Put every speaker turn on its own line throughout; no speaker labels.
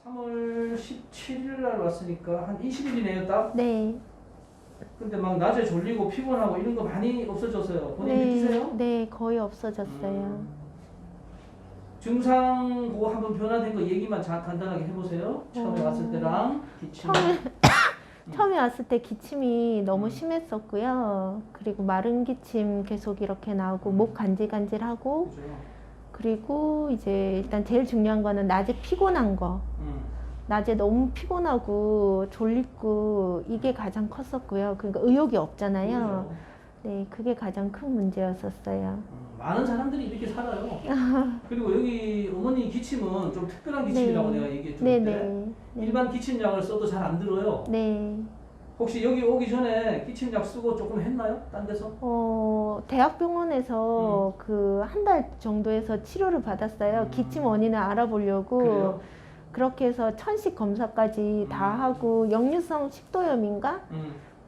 3월 17일 날 왔으니까 한 20일이네요, 딱?
네.
근데 막 낮에 졸리고 피곤하고 이런 거 많이 없어졌어요. 본인
네.
느끼세요?
네, 거의 없어졌어요.
증상 그거 한번 변화된 거 얘기만 간단하게 해보세요. 처음에 왔을 때랑 기침.
처음에 왔을 때 기침이 너무
음.
심했었고요. 그리고 마른 기침 계속 이렇게 나오고 목 간질간질하고,
그죠?
그리고 이제 일단 제일 중요한 거는 낮에 피곤한 거. 낮에 너무 피곤하고 졸리고 이게 가장 컸었고요. 그러니까 의욕이 없잖아요.
그죠?
네, 그게 가장 큰 문제였었어요.
많은 사람들이 이렇게 살아요. 그리고 여기 어머니 기침은 좀 특별한 기침이라고
네.
내가 얘기해 줄
네,
때
네. 네.
일반 기침약을 써도 잘 안 들어요.
네.
혹시 여기 오기 전에 기침약 쓰고 조금 했나요? 딴 데서?
대학병원에서 그 한 달 정도에서 치료를 받았어요. 기침 원인을 알아보려고.
그래요?
그렇게 해서 천식 검사까지 다 하고, 역류성 식도염인가?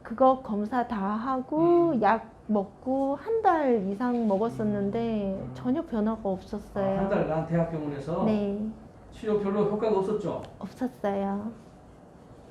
그거 검사 다 하고, 약 먹고 한 달 이상 먹었었는데 전혀 변화가 없었어요.
한 달간 대학병원에서
네,
치료 별로 효과가 없었죠?
없었어요.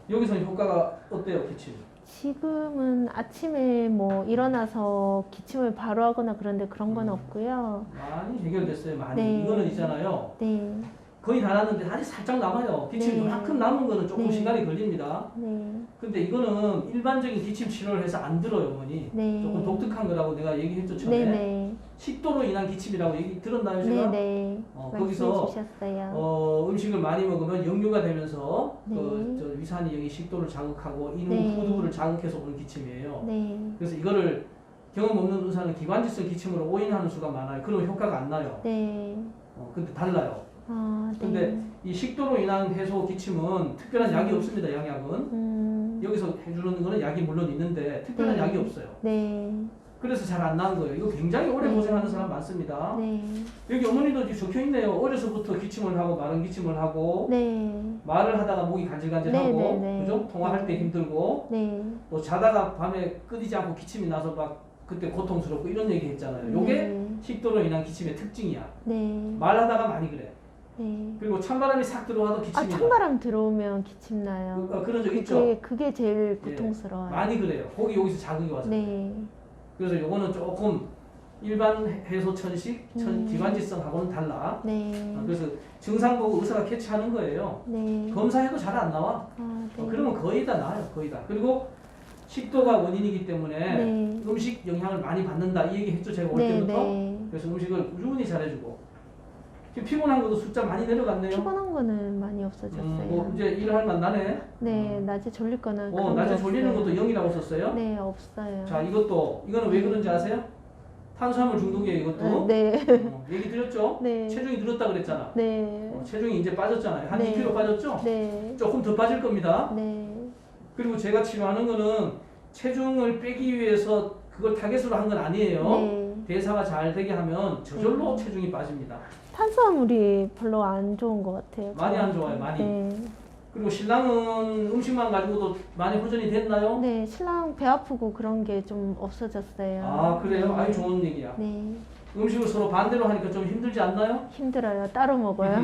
여기서 효과가 어때요, 기침?
지금은 아침에 뭐 일어나서 기침을 바로 하거나 그런데 그런 건 없고요.
많이 해결됐어요, 많이.
네.
이거는 있잖아요.
네,
거의 다 났는데 아직 살짝 남아요. 기침이
네.
그만큼 남은 거는 조금
네.
시간이 걸립니다.
네,
근데 이거는 일반적인 기침 치료를 해서 안 들어요, 어머니.
네.
조금 독특한 거라고 내가 얘기했죠,
네,
처음에.
네.
식도로 인한 기침이라고 얘기 들었나요,
네,
제가?
네.
거기서
말씀해 주셨어요.
음식을 많이 먹으면 역류가 되면서
네.
저 위산이 여기 식도를 자극하고 인후
네.
후두부를 자극해서 오는 기침이에요.
네,
그래서 이거를 경험 없는 의사는 기관지성 기침으로 오인하는 수가 많아요. 그러면 효과가 안 나요.
네.
근데 달라요.
아, 네.
근데 이 식도로 인한 해소 기침은 특별한 약이 없습니다. 양약은 여기서 해주는 거는 약이 물론 있는데 특별한
네.
약이 없어요.
네,
그래서 잘 안 나는 거예요. 이거 굉장히 오래
네.
고생하는 사람 많습니다.
네,
여기 어머니도 이제 적혀 있네요. 어려서부터 기침을 하고 마른 기침을 하고
네,
말을 하다가 목이 간질간질하고
네, 네, 네.
그죠? 통화할 때 힘들고
네.
또 자다가 밤에 끊이지 않고 기침이 나서 막 그때 고통스럽고 이런 얘기 했잖아요. 요게
네.
식도로 인한 기침의 특징이야.
네.
말하다가 많이 그래.
네.
그리고 찬바람이 싹 들어와도 기침이 나.
찬바람 들어오면 기침 나요.
그런 적 있죠?
그게 제일
예.
고통스러워요.
많이 그래요. 여기서 자극이 와서.
네.
그래서 요거는 조금 일반 해소 천식, 기관지성하고는 달라.
네.
그래서 증상 보고 의사가 캐치하는 거예요.
네.
검사해도 잘 안 나와.
아, 네.
그러면 거의 다 나아요. 거의 다. 그리고 식도가 원인이기 때문에
네.
음식 영향을 많이 받는다. 이 얘기 했죠. 제가 올
네,
때부터.
네.
그래서 음식을 꾸준히 잘해주고. 지금 피곤한 것도 숫자 많이 내려갔네요.
피곤한 거는 많이 없어졌어요.
뭐 이제 일할 만나네.
네, 낮에 졸릴 거는 그런 게
낮에 졸리는
없어요.
것도 0이라고 썼어요.
네, 없어요.
자, 이거는 왜 그런지 아세요? 탄수화물 중독이에요, 이것도.
네.
얘기 드렸죠?
네.
체중이 늘었다 그랬잖아.
네.
체중이 이제 빠졌잖아요. 한
네.
2kg 빠졌죠?
네.
조금 더 빠질 겁니다.
네.
그리고 제가 치료하는 거는 체중을 빼기 위해서 그걸 타겟으로 한 건 아니에요.
네.
대사가 잘 되게 하면 저절로 체중이 빠집니다.
탄수화물이 별로 안 좋은 것 같아요.
많이 안 좋아요, 많이.
네.
그리고 신랑은 음식만 가지고도 많이 호전이 됐나요?
네, 신랑 배 아프고 그런 게 좀 없어졌어요.
아, 그래요?
네.
아주 좋은 얘기야.
네,
음식을 서로 반대로 하니까 좀 힘들지 않나요?
힘들어요. 따로 먹어요.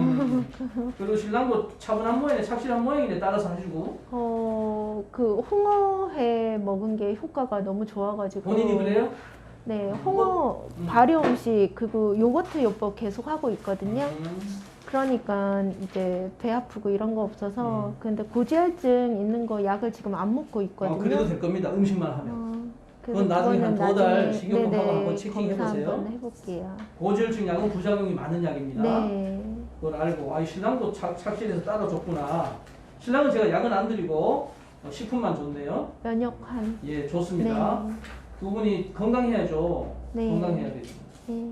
그리고 신랑도 차분한 모양이네, 착실한 모양이네, 따라서 해주고.
그 홍어회 먹은 게 효과가 너무 좋아가지고.
본인이 그래요?
네, 홍어 발효 음식 그리고 요거트 요법 계속 하고 있거든요. 그러니까 이제 배 아프고 이런 거 없어서. 근데 고지혈증 있는 거 약을 지금 안 먹고 있거든요.
그래도 될 겁니다. 음식만 하면.
그래서
그건 나중에
그거는
한 2달
나중에,
식이요법하고
네네,
한번 체킹해보세요.
검사 한번 해볼게요.
고지혈증 약은 부작용이 많은 약입니다.
네.
그걸 알고 신랑도 착실해서 따라줬구나. 신랑은 제가 약은 안 드리고 식품만 줬네요.
면역한.
예, 좋습니다.
네.
두 분이 건강해야죠.
네.
건강해야 되죠.
네.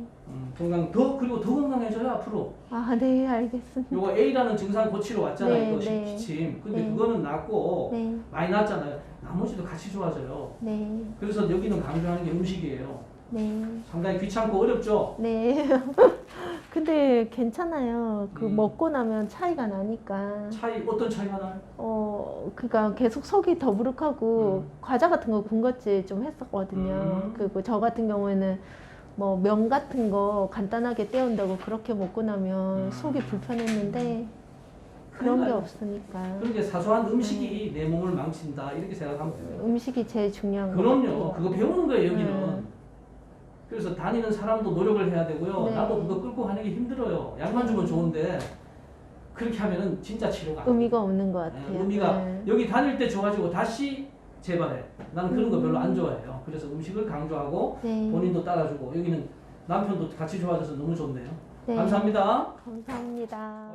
그리고 더 건강해져요 앞으로.
아, 네, 알겠습니다.
요거 A라는 증상 고치러 왔잖아요.
네,
이거
네.
기침. 근데
네.
그거는 낫고
네.
많이 낫잖아요. 나머지도 같이 좋아져요.
네.
그래서 여기는 강조하는 게 음식이에요.
네.
상당히 귀찮고 어렵죠?
네. 근데 괜찮아요. 그
음.
먹고 나면 차이가 나니까.
어떤 차이가 나요?
그러니까 계속 속이 더부룩하고 과자 같은 거 군것질 좀 했었거든요. 그리고 저 같은 경우에는 뭐 면 같은 거 간단하게 때운다고 그렇게 먹고 나면 속이 불편했는데. 그런 게
나요.
없으니까.
그러니까 사소한 음식이 내 몸을 망친다 이렇게 생각하면 돼요.
음식이 제일 중요한 거
그럼요.
같아요.
그거 배우는 거예요 여기는. 그래서 다니는 사람도 노력을 해야 되고요.
네.
나도 그거 끌고 가는 게 힘들어요. 약만 주면 좋은데 그렇게 하면은 진짜 치료가 안 돼요.
의미가 없는 것 같아요.
의미가
네.
여기 다닐 때 좋아지고 다시 재발해. 나는 그런 거 별로 안 좋아해요. 그래서 음식을 강조하고
네.
본인도 따라주고 여기는 남편도 같이 좋아져서 너무 좋네요.
네.
감사합니다.
감사합니다.